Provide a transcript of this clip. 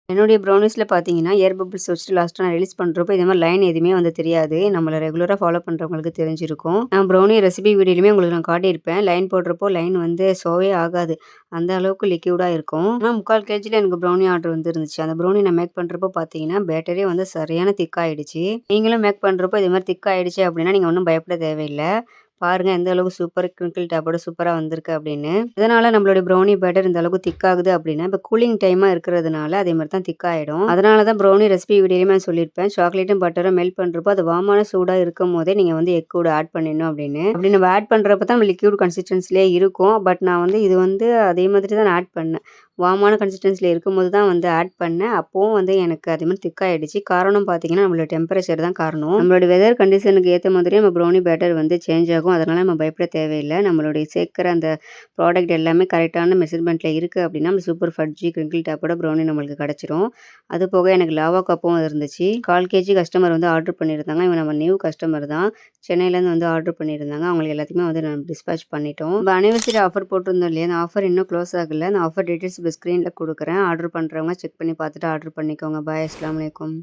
என்னுடைய ப்ரௌனீஸ்ல பார்த்தீங்கன்னா, ஏர் பபிள்ஸ் வச்சுட்டு லாஸ்ட்டா நான் ரிலீஸ் பண்றப்போ, இதே மாரி லைன் எதுவுமே வந்து தெரியாது. நம்மள ரெகுலரா ஃபாலோ பண்றவங்களுக்கு தெரிஞ்சிருக்கும். நான் ப்ரௌனி ரெசிபி வீடியோலயுமே உங்களுக்கு நான் காட்டியிருப்பேன். லைன் போடுறப்போ லைன் வந்து ஷோவே ஆகாது. அந்த அளவுக்கு லிக்விடா இருக்கும். ஆனா 3/4 கேஜில எனக்கு ப்ரௌனி ஆர்டர் வந்துருந்துச்சு. அந்த ப்ரௌனி நான் மேக் பண்றப்போ பார்த்தீங்கன்னா, பேட்டரே வந்து சரியான திக் ஆயிடுச்சு. நீங்களும் மேக் பண்றப்போ இது மாரி திக் ஆயிடுச்சு அப்டின்னா, நீங்க ஒண்ணும் பயப்பட தேவையில்ல. பாருங்க எந்த அளவுக்கு சூப்பர் கிரிங்கிள் டாப்போட சூப்பரா வந்திருக்கு அப்படின்னு. இதனால நம்மளுடைய ப்ரௌனி பேட்டர் இந்த அளவுக்கு திக் ஆகுது அப்படின்னா, இப்ப கூலிங் டைமா இருக்கிறதுனால அதே மாரி தான் திக் ஆயிடும். அதனால தான் ப்ரௌனி ரெசிபி வீடியோலயுமே நான் சொல்லியிருப்பேன். சாக்லேட்டும் பட்டரும் மெல்ட் பண்றப்போ அது வார்மான சூடா இருக்கும்போதே நீங்க வந்து எக் கூட ஆட் பண்ணிடணும் அப்படின்னு. அப்படி நம்ம ஆட் பண்றப்ப தான் லிக்விட் கன்சிஸ்டன்சிலே இருக்கும். பட் நான் வந்து இது வந்து அதே மாதிரி தான் நான் ஆட் பண்ணேன். வார்மான கன்சிஸ்டன்சில இருக்கும்போது தான் வந்து ஆட் பண்ணேன். அப்பவும் வந்து எனக்கு அதே மாரி திக் ஆயிடுச்சு. காரணம் பார்த்தீங்கன்னா, நம்மளோட டெம்பரேச்சர் தான் காரணம். நம்மளோட வெதர் கண்டிஷனுக்கு ஏத்த மாதிரியே நம்ம ப்ரௌனி பேட்டர் வந்து சேஞ்ச் ஆகும். அதனால நம்ம பயப்பட தேவையில்ல. நம்மளுடைய சேர்க்கிற அந்த ப்ராடக்ட் எல்லாமே கரெக்ட்டான மெஷர்மென்ட்ல இருக்கு அப்படின்னா, நம்ம சூப்பர் ஃபட்ஜி கிரிங்கிள் டாப்போட ப்ரௌனி நம்மளுக்கு கிடைச்சிரும். அது போக எனக்கு லாவா கப்பும் இருந்துச்சு. 1/4 கேஜி கஸ்டமர் வந்து ஆர்டர் பண்ணியிருந்தாங்க. இவங்க நம்ம நியூ கஸ்டமர் தான். சென்னையிலேருந்து வந்து ஆர்டர் பண்ணியிருந்தாங்க. அவங்களுக்கு எல்லாத்துக்குமே வந்து நான் டிஸ்பேட்ச் பண்ணிட்டோம். நம்ம அனிவர்சரி ஆஃபர் போட்டிருந்தோம் இல்லையா? அந்த ஆஃபர் இன்னும் க்ளோஸ் ஆகல. அந்த ஆஃபர் டீட்டெயில்ஸ் இப்ப ஸ்க்ரீன்ல குடுக்குறேன். ஆர்டர் பண்றவங்க செக் பண்ணி பார்த்துட்டு ஆர்டர் பண்ணிக்கோங்க. பாய். அஸ்ஸலாமு அலைக்கும்.